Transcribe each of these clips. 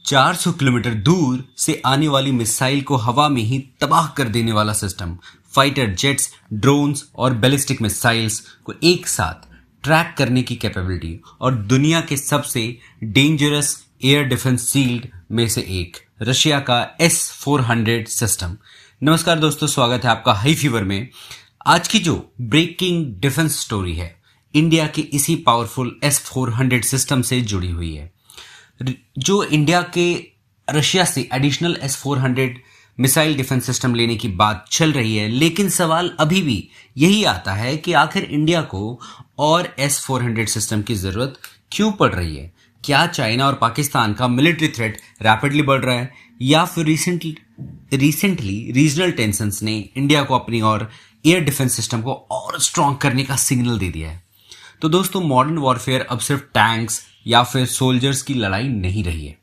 400 kilometre दूर से आने वाली मिसाइल को हवा में ही तबाह कर देने वाला सिस्टम, फाइटर जेट्स, ड्रोन्स और बैलिस्टिक मिसाइल्स को एक साथ ट्रैक करने की कैपेबिलिटी और दुनिया के सबसे डेंजरस एयर डिफेंस शील्ड में से एक रशिया का S-400 सिस्टम। नमस्कार दोस्तों, स्वागत है आपका हाई फीवर में। आज की जो ब्रेकिंग डिफेंस स्टोरी है इंडिया के इसी पावरफुल S-400 सिस्टम से जुड़ी हुई है। जो इंडिया के रशिया से additional S-400 missile defence system लेने की बात चल रही है, लेकिन सवाल अभी भी यही आता है कि आखिर इंडिया को और S-400 सिस्टम की जरूरत क्यों पड़ रही है। क्या चाइना और पाकिस्तान का मिलिट्री थ्रेट रैपिडली बढ़ रहा है, या फिर रिसेंटली रीजनल टेंशंस ने इंडिया को अपनी और एयर डिफेंस सिस्टम को और स्ट्रांग करने का सिग्नल दे दिया है। तो दोस्तों, मॉडर्न वॉरफेयर अब सिर्फ टैंक्स या फिर सोल्जर्स की लड़ाई नहीं रही है।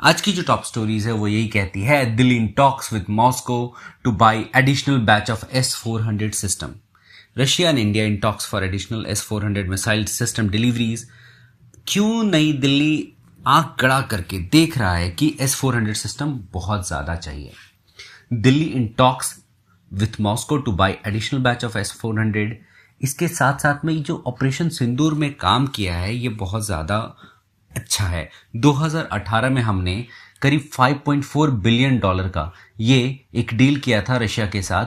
आज की जो टॉप स्टोरीज है वो यही कहती है, Delhi in talks with Moscow to buy additional batch of S-400 system. Russia and India in talks for additional S-400 missile system deliveries. क्यों नई दिल्ली आंख गड़ा करके देख रहा है कि S-400 सिस्टम बहुत ज्यादा चाहिए। Delhi in talks with Moscow to buy additional batch of S-400। इसके साथ साथ में जो ऑपरेशन सिंदूर में काम किया है ये बहुत ज्यादा अच्छा है। 2018 में हमने करीब $5.4 बिलियन का ये एक डील किया था रशिया के साथ।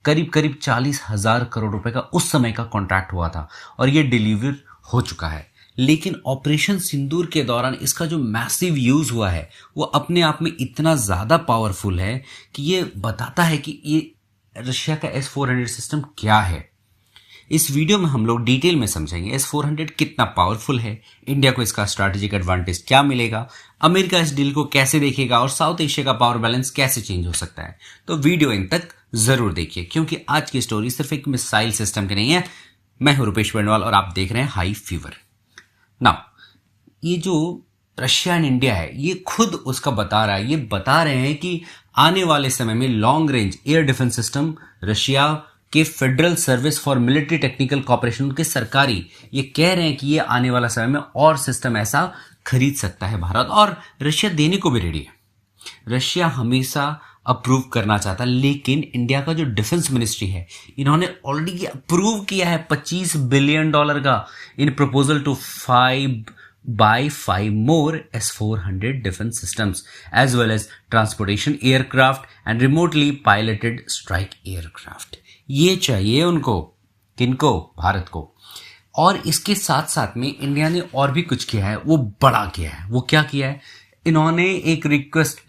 करीब 40,000 करोड़ रुपए का उस समय का कॉन्ट्रैक्ट हुआ था और ये डिलीवर हो चुका है। लेकिन ऑपरेशन सिंदूर के दौरान इसका जो मैसिव यूज हुआ है वो अपने आप में इतना ज्यादा पावरफुल है कि ये बताता है कि ये रशिया का S-400 सिस्टम क्या है। इस वीडियो में हम लोग डिटेल में समझेंगे S-400 कितना पावरफुल है, इंडिया को इसका स्ट्रैटेजिक एडवांटेज क्या मिलेगा, अमेरिका इस डील को कैसे देखेगा और साउथ एशिया का पावर बैलेंस कैसे चेंज हो सकता है। तो वीडियो इन तक जरूर देखिए, क्योंकि आज की स्टोरी सिर्फ एक मिसाइल सिस्टम की नहीं है। मैं हूं रुपेश बेंडवाल और आप देख रहे हैं हाई फीवर। नाउ, ये जो रशिया एंड इंडिया है ये खुद उसका बता रहा है। ये बता रहे हैं कि आने वाले समय में long range air defence system Russia के federal service for military technical corporation के सरकारी ये कह रहे हैं कि ये आने वाला समय में और सिस्टम ऐसा खरीद सकता है भारत, और रशिया देने को भी रेडी है। रशिया हमेशा अप्रूव करना चाहता, लेकिन इंडिया का जो डिफेंस मिनिस्ट्री है इन्होंने ऑलरेडी अप्रूव किया है $25 बिलियन का इन proposal to 5x5 more S-400 defense systems as well as transportation aircraft and remotely piloted strike aircraft। ये चाहिए उनको, किनको? भारत को। और इसके साथ साथ में इंडिया ने और भी कुछ किया है, वो बड़ा किया है। वो क्या किया है? इन्होंने एक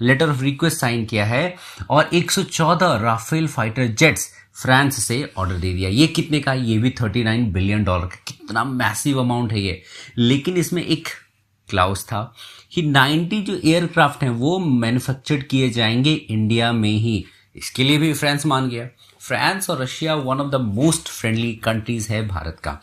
लेटर ऑफ रिक्वेस्ट साइन किया है और 114 राफेल फाइटर जेट्स फ्रांस से ऑर्डर दे दिया। ये कितने का? ये भी $39 बिलियन का। कितना मैसिव अमाउंट है ये। लेकिन इसमें एक क्लाउज था कि 90 जो एयरक्राफ्ट हैं वो मैन्युफैक्चर्ड किए जाएंगे इंडिया में ही। इसके लिए भी फ्रांस मान गया। फ्रांस और Russia one of the most friendly countries है भारत का।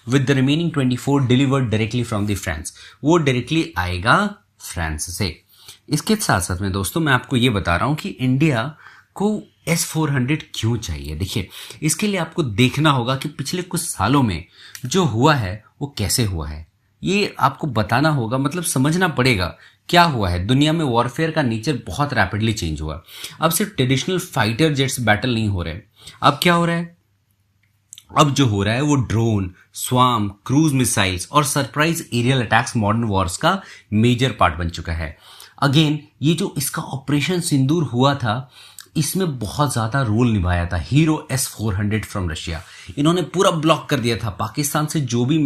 With the remaining 24 delivered directly from the France. वो डायरेक्टली आएगा फ्रांस से। इसके साथ साथ में दोस्तों मैं आपको ये बता रहा हूं कि इंडिया को S-400 क्यों चाहिए। देखिए, इसके लिए आपको देखना होगा कि पिछले कुछ सालों में जो हुआ है वो कैसे हुआ है। ये आपको बताना होगा, मतलब समझना पड़ेगा क्या हुआ है। दुनिया में वॉरफेयर का नेचर बहुत रैपिडली चेंज हुआ। अब सिर्फ ट्रेडिशनल फाइटर जेट्स बैटल नहीं हो रहे। अब क्या हो रहा है? अब जो हो रहा है वो ड्रोन, स्वाम, क्रूज मिसाइल्स और surprise aerial attacks modern wars का मेजर पार्ट बन चुका है। अगेन, ये जो इसका ऑपरेशन सिंदूर हुआ था इसमें बहुत ज्यादा रोल निभाया था हीरो S-400 फ्रॉम रशिया। इन्होंने पूरा ब्लॉक कर दिया था। पाकिस्तान से जो भी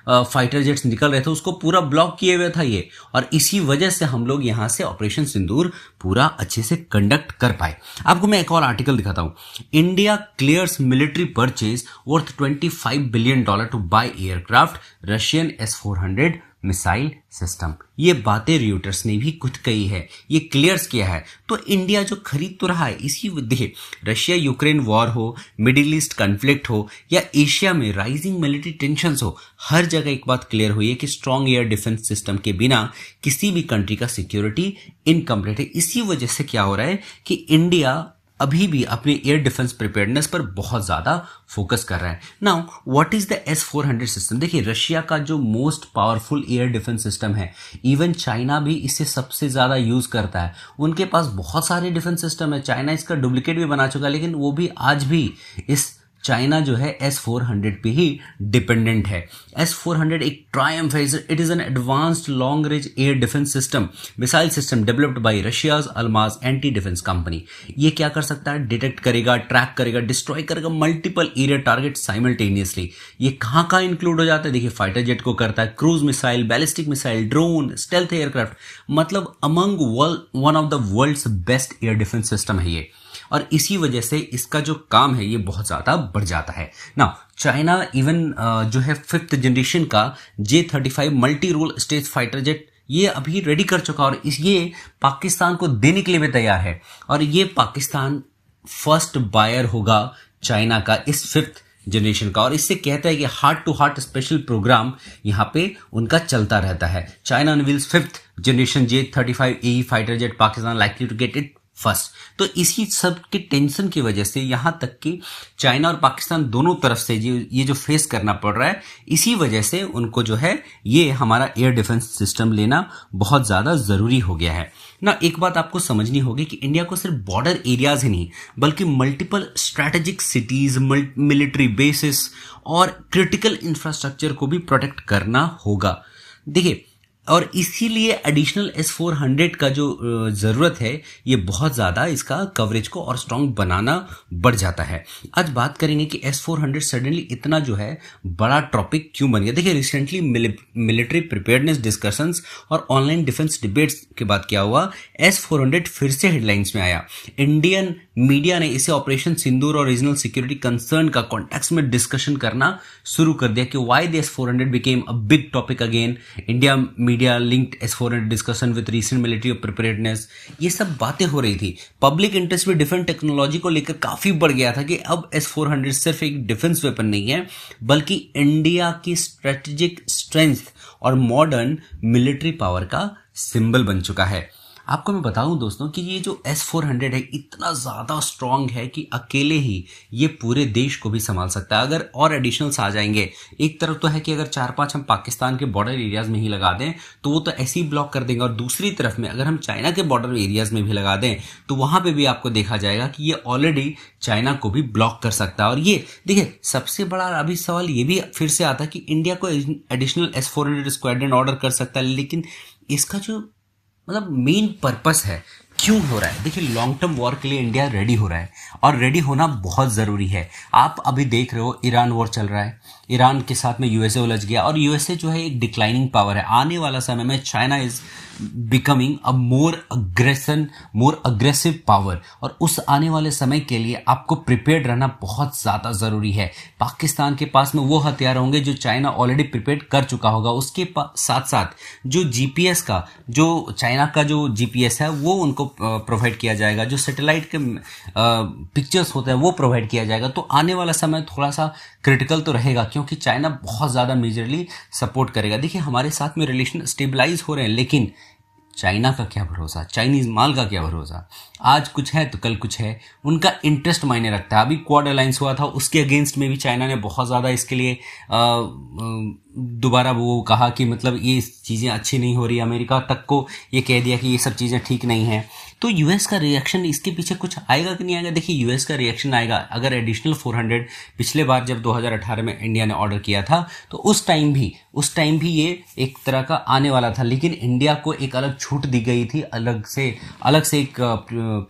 फाइटर जेट्स निकल रहे थे उसको पूरा ब्लॉक किए हुए था ये, और इसी वजह से हम लोग यहां से ऑपरेशन सिंदूर पूरा अच्छे से कंडक्ट कर पाए। आपको मैं एक और आर्टिकल दिखाता हूं। India clears military purchase worth $25 billion to buy aircraft Russian S-400 missile system. ये बातें रॉयटर्स ने भी खुद कही है, ये क्लियर्स किया है। तो इंडिया जो खरीद तो रहा है इसी देखिए, रशिया यूक्रेन वॉर हो, मिडिल ईस्ट कॉन्फ्लिक्ट हो या एशिया में राइजिंग मिलिट्री टेंशंस हो, हर जगह एक बात क्लियर हुई है कि स्ट्रॉन्ग एयर डिफेंस सिस्टम के बिना किसी भी कंट्री का सिक्योरिटी इनकम्प्लीट है। इसी वजह से क्या हो रहा है कि इंडिया अभी भी अपने एयर डिफेंस प्रिपेयर्डनेस पर बहुत ज़्यादा फोकस कर रहा है। Now what is the S-400 system? देखिए, रशिया का जो most powerful air defence system है, इवन चाइना भी इसे सबसे ज़्यादा यूज़ करता है। उनके पास बहुत सारे डिफेंस सिस्टम है, चाइना इसका डुप्लीकेट भी बना चुका है, लेकिन वो भी आज भी इस चाइना जो है S-400 पे ही डिपेंडेंट है। S-400 एक ट्रायम्फ है। It is an advanced long range air defence system, missile system developed by Russia's Almaz anti defence company. ये क्या कर सकता है? डिटेक्ट करेगा, ट्रैक करेगा, डिस्ट्रॉय करेगा मल्टीपल एरिया टारगेट साइमल्टेनियसली। ये कहाँ कहाँ इंक्लूड हो जाता है? देखिए, फाइटर जेट को करता है, cruise missile, ballistic missile, drone, stealth aircraft, मतलब among one of the world's best air defence system है ये। और इसी वजह से इसका जो काम है ये बहुत ज़्यादा बढ़ जाता है ना। चाइना इवन जो है 5th जनरेशन का J-35 multi role stage fighter jet ये अभी रेडी कर चुका, और ये पाकिस्तान को देने के लिए भी तैयार है। और ये पाकिस्तान फर्स्ट बायर होगा चाइना का इस 5th जनरेशन का। और इससे कहता है कि heart to heart special program यहाँ पे उनका चलता रहता है। China unveils 5th generation J-35 AE fighter jet, Pakistan likely to get it first. तो इसी सब के टेंशन की वजह से यहां तक कि चाइना और पाकिस्तान दोनों तरफ से ये जो फेस करना पड़ रहा है, इसी वजह से उनको जो है ये हमारा एयर डिफेंस सिस्टम लेना बहुत ज्यादा जरूरी हो गया है ना। एक बात आपको समझनी होगी कि इंडिया को सिर्फ बॉर्डर एरियाज ही नहीं, बल्कि multiple strategic cities, military bases और क्रिटिकल इंफ्रास्ट्रक्चर को भी प्रोटेक्ट करना होगा। देखिए, और इसीलिए एडिशनल S-400 का जो ज़रूरत है, ये बहुत ज़्यादा इसका कवरेज को और स्ट्रॉन्ग बनाना बढ़ जाता है। आज बात करेंगे कि S-400 सडनली इतना जो है बड़ा टॉपिक क्यों बन गया। देखिए, रिसेंटली मिलिट्री प्रिपेयर्डनेस डिस्कशंस और ऑनलाइन डिफेंस डिबेट्स के बाद क्या हुआ, S-400 फिर से हेडलाइंस में आया। इंडियन मीडिया ने इसे ऑपरेशन सिंदूर और रीजनल सिक्योरिटी कंसर्न का कॉन्टेक्स्ट में डिस्कशन करना शुरू कर दिया कि why the S-400 became a big topic again. India media linked S-400 discussion with recent military preparedness. ये सब बातें हो रही थी। पब्लिक इंटरेस्ट में डिफेंस टेक्नोलॉजी को लेकर काफी बढ़ गया था कि अब S-400 सिर्फ एक डिफेंस वेपन नहीं है, बल्कि इंडिया की स्ट्रेटेजिक स्ट्रेंथ और मॉडर्न मिलिट्री पावर का सिंबल बन चुका है। आपको मैं बताऊं दोस्तों कि ये जो S-400 है इतना ज़्यादा स्ट्रांग है कि अकेले ही ये पूरे देश को भी संभाल सकता है। अगर और एडिशनल्स आ जाएंगे, एक तरफ तो है कि अगर 4-5 हम पाकिस्तान के बॉर्डर एरियाज में ही लगा दें तो वो तो ऐसे ही ब्लॉक कर देंगे, और दूसरी तरफ में अगर हम चाइना के बॉर्डर एरियाज में भी लगा दें तो वहाँ पर भी आपको देखा जाएगा कि ये ऑलरेडी चाइना को भी ब्लॉक कर सकता है। और ये देखिए, सबसे बड़ा अभी सवाल ये भी फिर से आता है कि इंडिया को एडिशनल S-400 स्क्वाड्रन ऑर्डर कर सकता है, लेकिन इसका जो मतलब मेन पर्पस है क्यों हो रहा है? देखिए, लॉन्ग टर्म वॉर के लिए इंडिया रेडी हो रहा है, और रेडी होना बहुत ज़रूरी है। आप अभी देख रहे हो ईरान वॉर चल रहा है, ईरान के साथ में यूएसए उलझ गया, और यूएसए जो है एक डिक्लाइनिंग पावर है। आने वाला समय में China is becoming a more aggressive power, और उस आने वाले समय के लिए आपको प्रिपेयर्ड रहना बहुत ज़्यादा ज़रूरी है। पाकिस्तान के पास में वो हथियार होंगे जो चाइना ऑलरेडी प्रिपेयर कर चुका होगा। उसके साथ साथ जो जीपीएस का, जो चाइना का जो जीपीएस है वो उनको प्रोवाइड किया जाएगा, जो सैटेलाइट के पिक्चर्स होते हैं वो प्रोवाइड किया जाएगा। तो आने वाला समय थोड़ा सा क्रिटिकल तो रहेगा, क्योंकि चाइना बहुत ज़्यादा मेजरली सपोर्ट करेगा। देखिए, हमारे साथ में रिलेशन स्टेबलाइज हो रहे हैं, लेकिन चाइना का क्या भरोसा, चाइनीज माल का क्या भरोसा। आज कुछ है तो कल कुछ है, उनका इंटरेस्ट मायने रखता है। अभी क्वाड अलायंस हुआ था, उसके अगेंस्ट में भी चाइना ने बहुत ज़्यादा इसके लिए दोबारा वो कहा कि मतलब ये चीज़ें अच्छी नहीं हो रही। अमेरिका तक को ये कह दिया कि ये सब चीज़ें ठीक नहीं हैं। तो यूएस का रिएक्शन इसके पीछे कुछ आएगा कि नहीं आएगा? देखिए, यूएस का रिएक्शन आएगा। अगर एडिशनल 400 पिछले बार जब 2018 में इंडिया ने ऑर्डर किया था तो उस टाइम भी ये एक तरह का आने वाला था, लेकिन इंडिया को एक अलग छूट दी गई थी, अलग से एक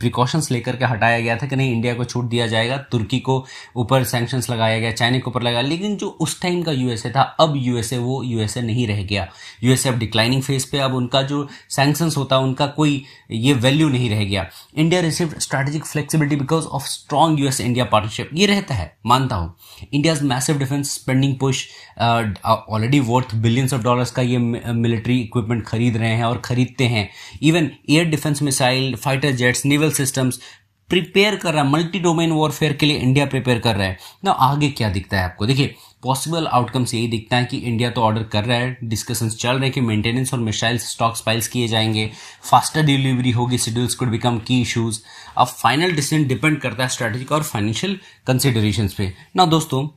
प्रिकॉशंस लेकर के हटाया गया था कि नहीं, इंडिया को छूट दिया जाएगा, तुर्की को ऊपर सैंक्शंस लगाया गया, चाइना के ऊपर लगाया। लेकिन जो उस टाइम का यूएसए था, अब यूएसए वो यूएसए नहीं रह गया। यूएसए अब डिक्लाइनिंग फेज पे, अब उनका जो सैंक्शंस होता है उनका कोई ये वैल्यू नहीं रह गया। India received strategic flexibility because of strong US India partnership. ये रहता है, मानता हूँ। India's massive defence spending push, already worth billions of dollars का ये मिलिट्री इक्विपमेंट खरीद रहे हैं और खरीदते हैं। Even air defence missile, fighter jets, naval systems, prepare कर रहा है, मल्टी डोमेन वॉरफेयर के लिए इंडिया प्रिपेयर कर रहा है ना। आगे क्या दिखता है आपको, देखिए पॉसिबल आउटकम्स यही दिखता है कि इंडिया तो ऑर्डर कर रहा है, डिस्कशंस चल रहे हैं कि मेंटेनेंस और मिसाइल स्टॉक्स पाइल्स किए जाएंगे, फास्टर डिलीवरी होगी, शेड्यूल्स कुड बिकम की इश्यूज। अब फाइनल डिसीजन डिपेंड करता है स्ट्रेटेजिक और फाइनेंशियल कंसिडरेशंस पे ना दोस्तों।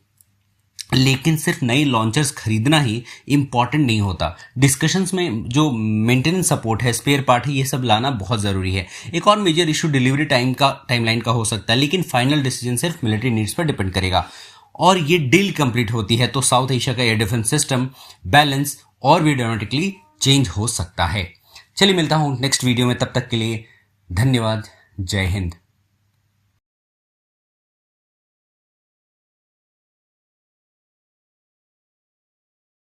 लेकिन सिर्फ नई लॉन्चर्स खरीदना ही इंपॉर्टेंट नहीं होता, डिस्कशंस में जो मेंटेनेंस सपोर्ट है, स्पेयर पार्ट है, ये सब लाना बहुत ज़रूरी है। एक और मेजर इशू डिलीवरी टाइमलाइन का हो सकता है, लेकिन फाइनल डिसीजन सिर्फ मिलिट्री नीड्स पर डिपेंड करेगा। और ये डील कंप्लीट होती है तो साउथ एशिया का एयर डिफेंस सिस्टम बैलेंस और भी ड्रामेटिकली चेंज हो सकता है। चलिए मिलता हूँ नेक्स्ट वीडियो में, तब तक के लिए धन्यवाद। जय हिंद।